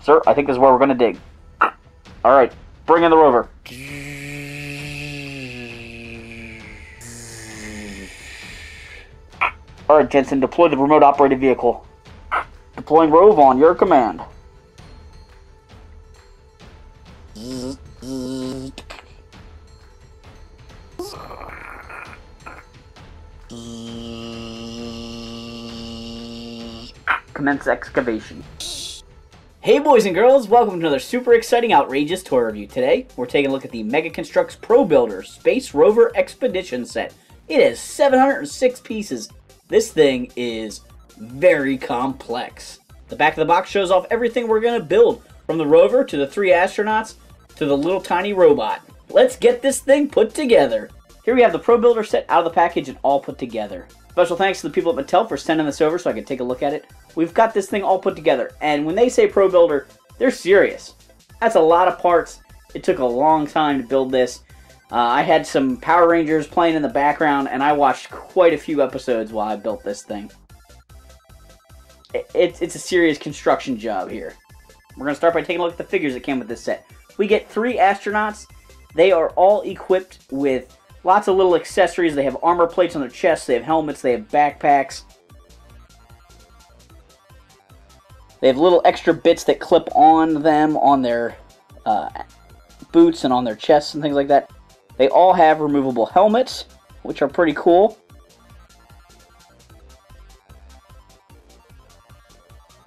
Sir, I think this is where we're going to dig. Alright, bring in the rover. Alright, Jensen, deploy the remote operated vehicle. Deploying Rove on your command. Commence excavation. Hey boys and girls, welcome to another super exciting, outrageous toy review. Today, we're taking a look at the Mega Construx Pro Builder Space Rover Expedition set. It has 706 pieces. This thing is very complex. The back of the box shows off everything we're going to build, from the rover to the 3 astronauts to the little tiny robot. Let's get this thing put together. Here we have the Pro Builder set out of the package and all put together. Special thanks to the people at Mattel for sending this over so I could take a look at it. We've got this thing all put together, and when they say Pro Builder, they're serious. That's a lot of parts. It took a long time to build this. I had some Power Rangers playing in the background, and I watched quite a few episodes while I built this thing. It's a serious construction job here. We're going to start by taking a look at the figures that came with this set. We get 3 astronauts. They are all equipped with lots of little accessories. They have armor plates on their chests, they have helmets, they have backpacks. They have little extra bits that clip on them on their boots and on their chests and things like that. They all have removable helmets, which are pretty cool.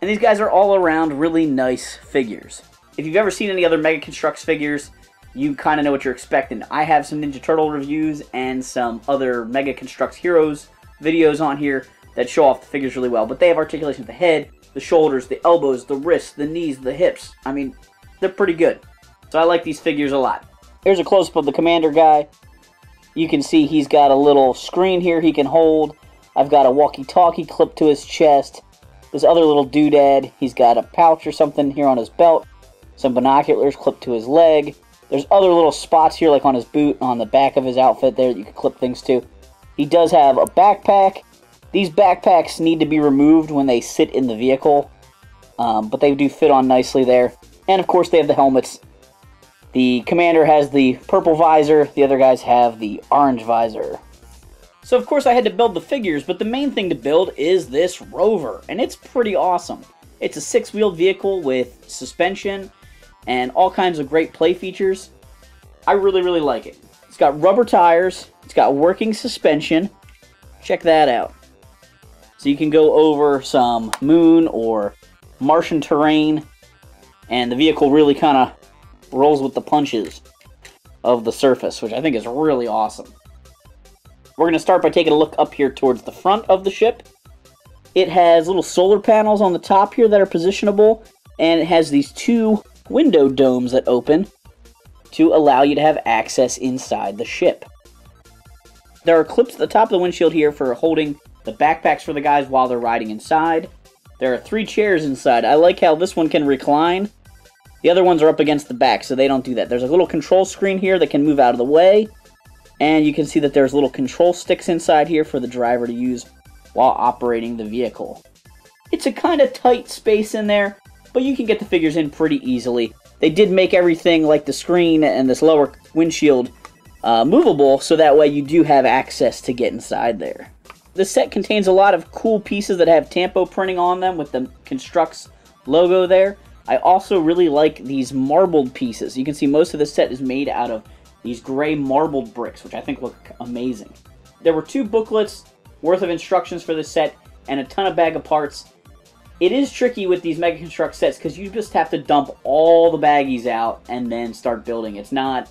And these guys are all around really nice figures. If you've ever seen any other Mega Construx figures, you kind of know what you're expecting. I have some Ninja Turtle reviews and some other Mega Construx Heroes videos on here that show off the figures really well. But they have articulation of the head, the shoulders, the elbows, the wrists, the knees, the hips. I mean, they're pretty good. So I like these figures a lot. Here's a close-up of the commander guy. You can see he's got a little screen here he can hold. I've got a walkie-talkie clipped to his chest. This other little doodad, he's got a pouch or something here on his belt. Some binoculars clipped to his leg. There's other little spots here, like on his boot, on the back of his outfit there that you can clip things to. He does have a backpack. These backpacks need to be removed when they sit in the vehicle, but they do fit on nicely there. And of course they have the helmets. The commander has the purple visor, the other guys have the orange visor. So of course I had to build the figures, but the main thing to build is this rover, and it's pretty awesome. It's a 6-wheeled vehicle with suspension and all kinds of great play features. I really like it. It's got rubber tires, it's got working suspension. Check that out. So you can go over some moon or Martian terrain, and the vehicle really kind of rolls with the punches of the surface, which I think is really awesome. We're going to start by taking a look up here towards the front of the ship. It has little solar panels on the top here that are positionable, and it has these 2 window domes that open to allow you to have access inside the ship. There are clips at the top of the windshield here for holding the backpacks for the guys while they're riding inside. There are 3 chairs inside. I like how this one can recline. The other ones are up against the back, so they don't do that. There's a little control screen here that can move out of the way, and you can see that there's little control sticks inside here for the driver to use while operating the vehicle. It's a kind of tight space in there, but you can get the figures in pretty easily. They did make everything like the screen and this lower windshield movable, so that way you do have access to get inside there. This set contains a lot of cool pieces that have tampo printing on them with the Construx logo there. I also really like these marbled pieces. You can see most of the set is made out of these gray marbled bricks, which I think look amazing. There were 2 booklets worth of instructions for this set and a ton of bag of parts. It is tricky with these Mega Construx sets because you just have to dump all the baggies out and then start building. It's not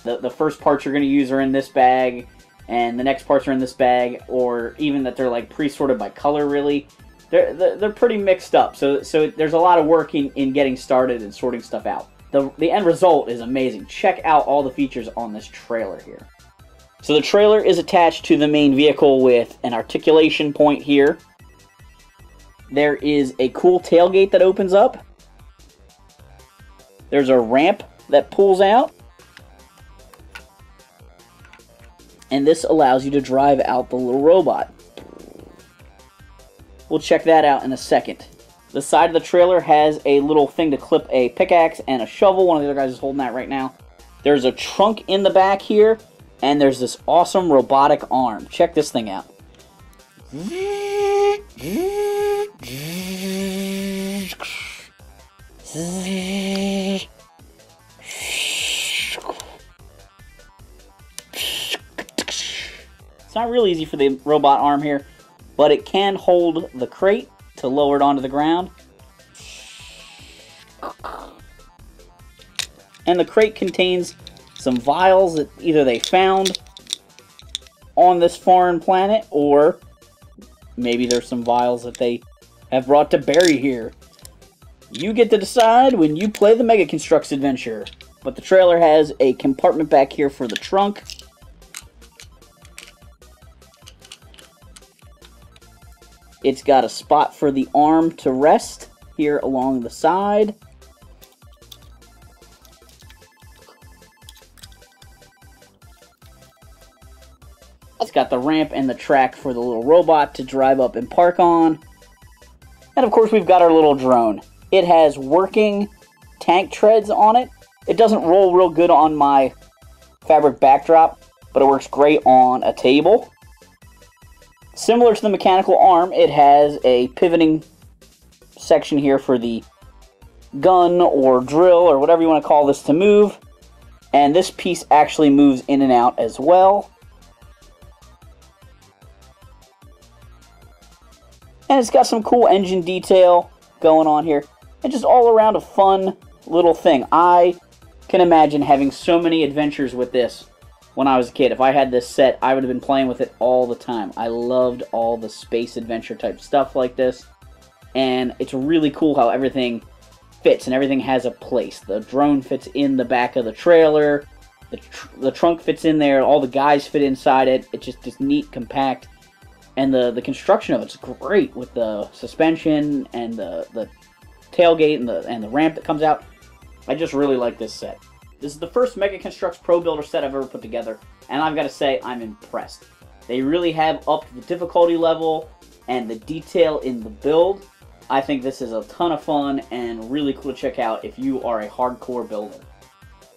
the first parts you're going to use are in this bag and the next parts are in this bag, or even that they're like pre-sorted by color really. They're pretty mixed up, so there's a lot of work in getting started and sorting stuff out. The end result is amazing. Check out all the features on this trailer here. So the trailer is attached to the main vehicle with an articulation point here. There is a cool tailgate that opens up. There's a ramp that pulls out. And this allows you to drive out the little robot. We'll check that out in a second. The side of the trailer has a little thing to clip a pickaxe and a shovel. One of the other guys is holding that right now. There's a trunk in the back here, and there's this awesome robotic arm. Check this thing out. It's not real easy for the robot arm here, but it can hold the crate to lower it onto the ground. And the crate contains some vials that either they found on this foreign planet, or maybe there's some vials that they have brought to bury here. You get to decide when you play the Mega Construx adventure. But the trailer has a compartment back here for the trunk. It's got a spot for the arm to rest here along the side. It's got the ramp and the track for the little robot to drive up and park on. And of course we've got our little drone. It has working tank treads on it. It doesn't roll real good on my fabric backdrop, but it works great on a table. Similar to the mechanical arm, it has a pivoting section here for the gun or drill or whatever you want to call this to move. And this piece actually moves in and out as well. And it's got some cool engine detail going on here. And just all around a fun little thing. I can imagine having so many adventures with this when I was a kid. If I had this set, I would have been playing with it all the time. I loved all the space adventure type stuff like this. And it's really cool how everything fits and everything has a place. The drone fits in the back of the trailer. The trunk fits in there. All the guys fit inside it. It's just this neat, compact. And the construction of it's great with the suspension and the tailgate and the ramp that comes out. I just really like this set. This is the first Mega Construx Pro Builder set I've ever put together, and I've got to say I'm impressed. They really have upped the difficulty level and the detail in the build. I think this is a ton of fun and really cool to check out if you are a hardcore builder.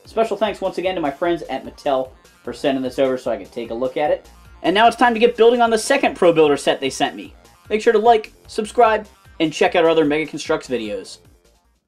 Special thanks once again to my friends at Mattel for sending this over so I could take a look at it. And now it's time to get building on the second Pro Builder set they sent me. Make sure to like, subscribe, and check out our other Mega Construx videos.